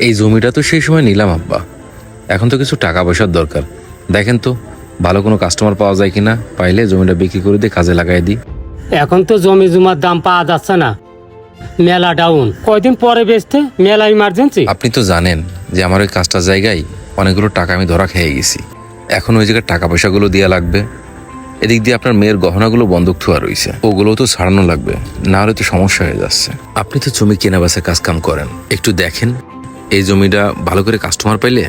এই জমিটা তো সেই সময় নিলাম আব্বা, এখন তো কিছু টাকা পয়সার দরকার। দেখেন তো ভালো কোনো কাস্টমার পাওয়া যায় কিনা, পাইলে জমিটা বিক্রি করে দিয়ে কাজে লাগাই দিই। এখন তো জমি জমার দাম পাওয়া যাচ্ছে না, মেলা ডাউন। কয়দিন পরে বেচতে, মেলা ইমার্জেন্সি। আপনি তো জানেন যে আমার ওই কাজটার জায়গায় অনেকগুলো টাকা আমি ধরা খেয়ে গেছি। এখন ওই জায়গায় টাকা পয়সাগুলো দেওয়া লাগবে। এদিক দিয়ে আপনার মেয়ের গহনাগুলো বন্ধক থোয়া রয়েছে, ওগুলো তো ছাড়ানো লাগবে, না হলে তো সমস্যা হয়ে যাচ্ছে। আপনি তো জমি কেনা বেচার কাজ কাম করেন, একটু দেখেন এই জমিটা ভালো করে কাস্টমার পাইলে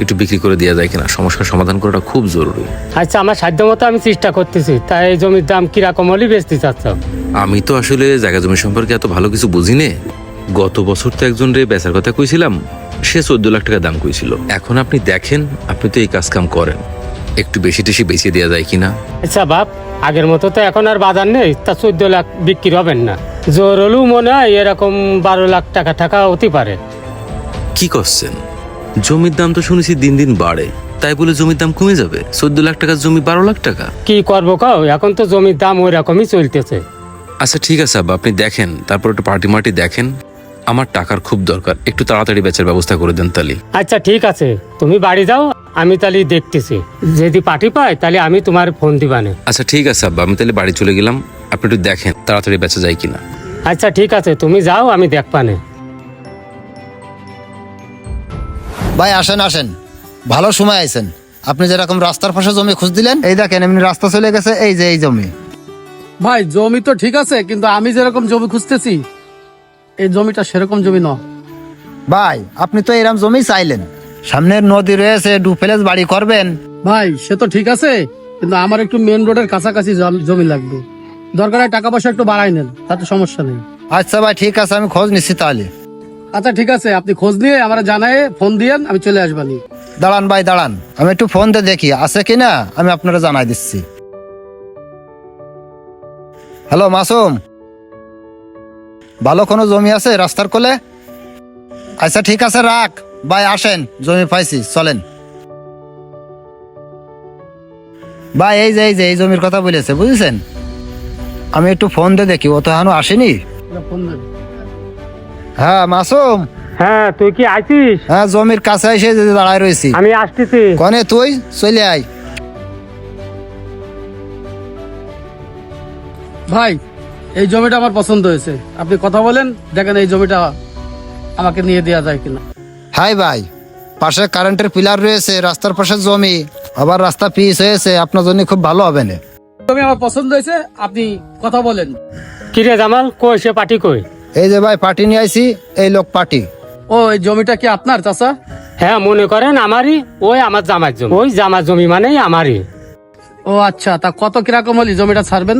একটু বিক্রি করে দেওয়া যায় কিনা। সমস্যার সমাধান করাটা খুব জরুরি। আচ্ছা, আমার সাধ্য মতো আমি চেষ্টা করতেছি। তাই এই জমির দাম কিরকম হলে বেচতে চাচ্ছ? আমি তো আসলে জায়গা জমি সম্পর্কে এত ভালো কিছু বুঝি নে। গত বছর তো একজন রে বেচার কথা কইছিলাম, সে 14 লাখ টাকা দাম কইছিল। এখন আপনি দেখেন, আপনি তো এই কাজ কাম করেন, একটু বেশি টেশি বেঁচে দেওয়া যায় কিনা। আচ্ছা বাপ, আগের মতো তো এখন আর বাজার নেই, তা 14 লাখ বিক্রি হবেন না। জোর হলেও মনে হয় এরকম 12 লাখ টাকা হতে পারে। কি করছেন? জমির দাম তো শুনেছি দিন দিন বাড়ে, তাই বলে জমির দাম কমে যাবে? 14 লাখ টাকার জমি 12 লাখ টাকা? কি করবো কও, এখন তো জমির দাম ওই রকমই চলতেছে। আচ্ছা ঠিক আছে আব্বা, আপনি দেখেন, তারপর একটু পার্টি মার্টি দেখেন। আমার টাকার খুব দরকার, একটু তাড়াতাড়ি বেচার ব্যবস্থা করে দেন তালি। আচ্ছা ঠিক আছে, তুমি বাড়ি যাও, আমি তাহলে দেখতেছি। যদি পার্টি পাই তাহলে আমি তোমার ফোন দিবানে। আচ্ছা ঠিক আছে আব্বা, আমি তাহলে বাড়ি চলে গেলাম, আপনি একটু দেখেন তাড়াতাড়ি বেচা যায় কিনা। আচ্ছা ঠিক আছে, তুমি যাও, আমি দেখবানে। ভাই আসেন আসেন, ভালো সময় আইছেন। আপনি যেরকম রাস্তার পাশে জমি খুঁজ দিলেন, এই দেখেন এমনি রাস্তা চলে গেছে, এই যে এই জমি। ভাই জমি তো ঠিক আছে, কিন্তু আমি যেরকম জমি খুঁজতেছি এই জমিটা সেরকম জমি নয়। ভাই আপনি তো এরকম জমি চাইলেন, সামনের নদী রয়েছে, ডুপ্লেক্স বাড়ি করবেন। ভাই সে তো ঠিক আছে, কিন্তু আমার একটু মেন রোডের কাছাকাছি জমি লাগবে। দরকার হয় টাকা পয়সা একটু বাড়াই নেন, তাতে সমস্যা নেই। আচ্ছা ভাই ঠিক আছে, আমি খোঁজ নিচ্ছি তাহলে। আচ্ছা ঠিক আছে, আপনি খোঁজ নিয়ে আমার জানায় ফোন দিয়েন, আমি চলে আসবানি। দাঁড়ান ভাই দাঁড়ান, আমি একটু ফোন দিয়ে দেখি আছে কিনা, আমি আপনারা জানাই দিচ্ছি। হ্যালো মাসুম, ভালো কোনো জমি আছে রাস্তার কোলে? আচ্ছা ঠিক আছে রাখ ভাই, আসেন জমি পাইছি, চলেন। ভাই এই যে এই জমির কথা বলেছে, বুঝেছেন? আমি একটু ফোন দিয়ে দেখি, ও তো এখনো আসেনি। ফোন দেন। হ্যাঁ মাসুম, হ্যাঁ তুই কি আইছিস? হ্যাঁ জমির কাছে এসে দাঁড়ায় রয়েছি। আমি আসতেছি। কনে তুই চলে আয়। ভাই এই জমিটা আমার পছন্দ হয়েছে, আপনি কথা বলেন, দেখেন এই জমিটা আমাকে নিয়ে দেওয়া যায় কিনা। হাই ভাই, পাশে কারেন্টের পিলার রয়েছে, রাস্তার পাশে জমি, আবার রাস্তা পিচ হয়েছে, আপনার জন্য খুব ভালো হবে না। জমি আমার পছন্দ হয়েছে, আপনি কথা বলেন। কিরে জামাল, কই সে পার্টি কই? এই যে ভাই পার্টি নিয়ে আইছি, এই লোক পার্টি। ও এই জমিটা কি আপনার চাচা? হ্যাঁ মনে করেন আমারই, ওই আমার জামার জমি। ওই জামার জমি মানেই আমারই। ও আচ্ছা, তা কত কিরকম হলে জমিটা ছাড়বেন?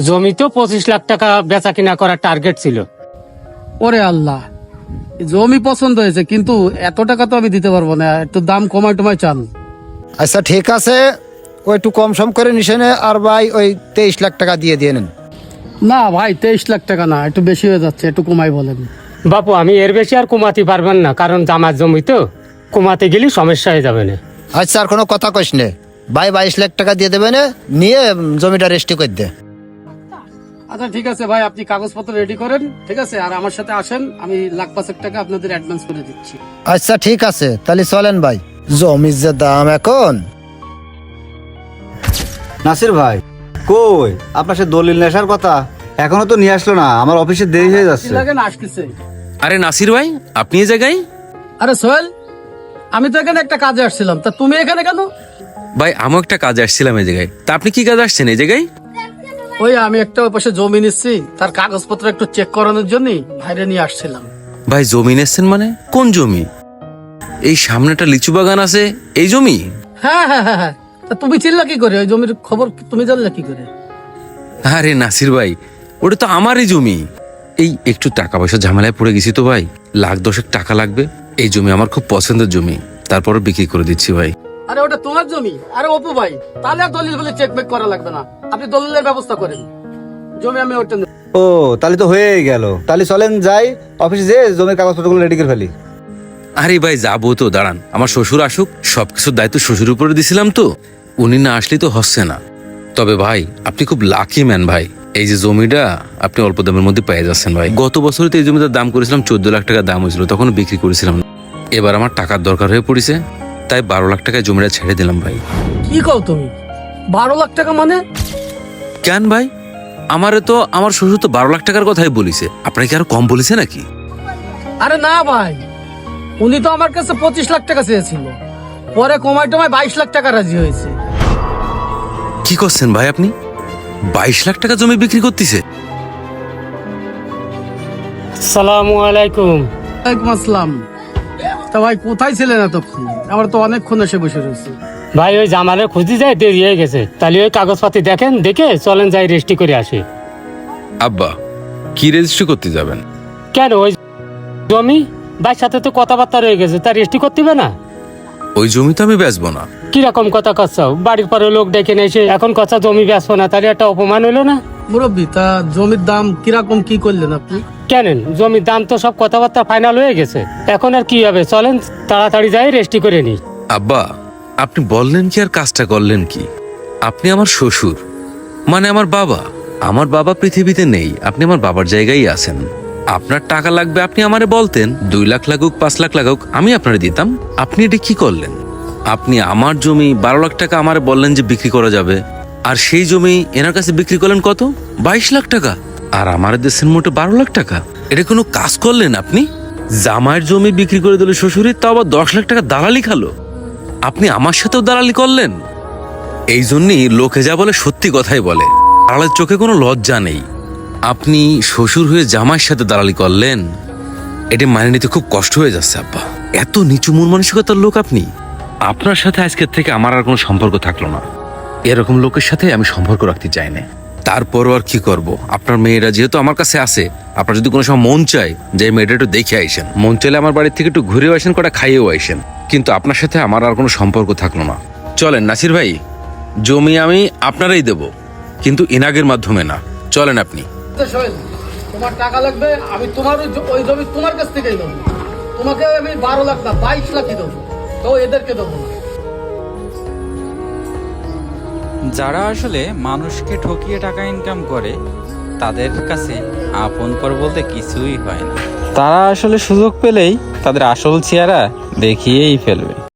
জমি তো 25 লাখ টাকা বেচা কিনা করার টার্গেট ছিল। ওরে আল্লাহ, জমি পছন্দ হয়েছে, কিন্তু এত টাকা তো আমি দিতে পারবো না, একটু দাম কমায় টমায় চান। আচ্ছা ঠিক আছে, ওই একটু কম সম করে নিশেনে, আর ভাই ওই 23 লাখ টাকা দিয়ে দিয়ে নেন। না ভাই 23 লাখ টাকা না, একটু বেশি হয়ে যাচ্ছে, একটু কমাই বলেন। বাপু আমি এর বেশি আর কমাতে পারবেন না, কারণ জামার জমি তো, কমাতে গেলে সমস্যা হয়ে যাবে না। আচ্ছা আর কোনো কথা কইস নে ভাই, 22 লাখ টাকা দিয়ে দেবে না, নিয়ে জমিটা রেস্টি করে দে। আচ্ছা ঠিক আছে ভাই, আপনি কাগজপত্র রেডি করেন, ঠিক আছে, আর আমার সাথে আসেন, আমি লাখ 5 টাকা আপনাদের অ্যাডভান্স করে দিচ্ছি। আচ্ছা ঠিক আছে, তাহলে চলেন ভাই। জমির যে দাম এখন। নাসির ভাই কই, আপনার সে দলিল নেশার কথা এখনো তো নিয়ে আসলো না, আমার অফিসে দেরি হয়ে যাচ্ছে। লাগেন আসতেছে। আরে নাসির ভাই, আপনি এই জায়গায়? আরে সোহেল, আমি তো এখানে একটা কাজে আসছিলাম, তা তুমি এখানে কেন? ভাই আমিও একটা কাজে আসছিলাম এই জায়গায়। তা আপনি কি কাজে আসছেন এই জায়গায়? ওই আমি একটা ওই পাশে জমি নিচ্ছি, তার কাগজপত্র একটু চেক করানোর জন্য বাইরে নিয়ে আসছিলাম। ভাই জমি নিচ্ছেন মানে? কোন জমি? এই সামনেটা লিচু বাগান আছে, এই জমি? হ্যাঁ হ্যাঁ হ্যাঁ হ্যাঁ, তা তুমি চিনলা কি করে? ওই জমির খবর তুমি জানলে কি করে? আরে নাসির ভাই, ওটা তো আমারই জমি। এই একটু টাকা পয়সা ঝামেলায় পড়ে গেছি তো ভাই, লাখ 10 টাকা লাগবে। এই জমি আমার খুব পছন্দের জমি, তারপরও বিক্রি করে দিচ্ছি ভাই। আরে ওটা তোমার জমি? আরে অপু ভাই, তাহলে আর দলিল বলে চেক বেক করা লাগবে না, আপনি দলিলের ব্যবস্থা করেন, জমি আমি ওটা নেব। ও তাহলে তো হয়েই গেল, তাহলে চলেন যাই অফিসে, যে জমির কাগজপত্রগুলো রেডি করে ফেলি। আরে ভাই যাবো তো, দাঁড়ান আমার শ্বশুর আসুক, সবকিছুর দায়িত্ব শ্বশুর উপরে দিছিলাম তো, উনি না আসলে তো হচ্ছে না। তবে ভাই আপনি খুব লাকি ম্যান ভাই, এই যে জমিটা আপনি অল্প দামের মধ্যে পেয়ে যাচ্ছেন ভাই। গত বছরে তো এই জমিটার দাম করেছিলাম 14 লাখ টাকা দাম হয়েছিল, তখন বিক্রি করেছিলাম না। এবার আমার টাকার দরকার হয়ে পড়েছে, তাই 12 লাখ টাকায় জমিটা ছেড়ে দিলাম ভাই। কি কও তুমি? 12 লাখ টাকা মানে? কেন ভাই, আমারে তো আমার শ্বশুর তো 12 লাখ টাকার কথাই বলিছে, আপনাকে কি আরো কম বলেছে নাকি? আরে না ভাই, উনি তো আমার কাছে 25 লাখ টাকা চেয়েছিল, পরে কমায় টমায় 22 লাখ টাকা রাজি হয়েছে। কি করছেন ভাই আপনি? 22 লাখ টাকা জমি বিক্রি করতেছে? সালামু আলাইকুম। ওয়ালাইকুম আসসালাম। তা ভাই কোথায় ছিলেন এতক্ষণ? আমার তো অনেকক্ষণ এসে বসে রয়েছে। ভাই ওই জামালের খুঁজতে যায়, দেরি হয়ে গেছে। তাহলে ওই কাগজপাতি দেখেন, দেখে চলেন যাই রেজিস্ট্রি করে আসি। আব্বা, কি রেজিস্ট্রি করতে যাবেন? কেন, ওই জমি ভাইয়ের সাথে তো কথাবার্তা রয়ে গেছে, তা রেজিস্ট্রি করতে হবে না? ওই জমি তো আমি বেচবো না। কিরকম কথা করছো? বাড়ির পরে লোক ডেকে নিয়ে এসে এখন কথা জমি বেচবো না, তাহলে একটা অপমান হইলো না? মুরব্বী, তা জমির দাম কিরকম কি করলেন আপনি? কেন, জমির দাম তো সব কথাবার্তা ফাইনাল হয়ে গেছে, এখন আর কি হবে? চলেন তাড়াতাড়ি যাই রেজিস্ট্রি করে নি। আব্বা, আপনি বললেন কি আর কাজটা করলেন কি? আপনি আমার শ্বশুর, মানে আমার বাবা। আমার বাবা পৃথিবীতে নেই, আপনি আমার বাবার জায়গায় আছেন। আপনার টাকা লাগবে আপনি আমারে বলতেন, 2 লাখ লাগুক 5 লাখ লাগুক আমি আপনারে দিতাম। আপনি এটা কি করলেন? আপনি আমার জমি 12 লাখ টাকা আমারে বললেন যে বিক্রি করা যাবে, আর সেই জমি এনার কাছে বিক্রি করলেন কত? 22 লাখ টাকা। আর আমার দেশের মোটে 12 লাখ টাকা। এটা কোনো কাজ করলেন আপনি? জামাইয়ের জমি বিক্রি করে দিল শ্বশুরের, তাও আবার 10 লাখ টাকা দালালি খালো। আপনি আমার সাথেও দালালি করলেন। এই জন্যই লোকে যা বলে সত্যি কথাই বলে, আড়ালের চোখে কোনো লজ্জা নেই। আপনি শ্বশুর হয়ে জামাইয়ের সাথে দালালি করলেন, এটা মানে নিতে খুব কষ্ট হয়ে যাচ্ছে আব্বা। এত নিচু মন মানসিকতার লোক আপনি। আপনার সাথে আজকের থেকে আমার আর কোনো সম্পর্ক থাকলো না। এরকম লোকের সাথে আমি সম্পর্ক রাখতে চাই না। তারপরও আর কি করব, আপনার মেয়েরা যেহেতু আমার কাছে আছে, আপনার যদি কোনো সময় মন চায় যে এই মেয়েটা একটু দেখে আইসেন, মন চাইলে আমার বাড়ির থেকে একটু ঘুরেও আসেন, কটা খাইয়েও আইসেন, কিন্তু আপনার সাথে আমার আর কোনো সম্পর্ক থাকলো না। চলেন নাসির ভাই, জমি আমি আপনারাই দেব, কিন্তু ইনাগের মাধ্যমে না। চলেন আপনি। সোহেল, তোমার টাকা লাগবে, আমি তোমার ওই জমি তোমার কাছ থেকেই নেবো। তোমাকে আমি 12 লাখ না 22 লাখই দেবো, তো এদেরকে দেবো না। যারা আসলে মানুষকে ঠকিয়ে টাকা ইনকাম করে, তাদের কাছে আপন পর বলতে কিছুই হয় না। তারা আসলে সুযোগ পেলেই তাদের আসল চেহারা দেখিয়েই ফেলবে।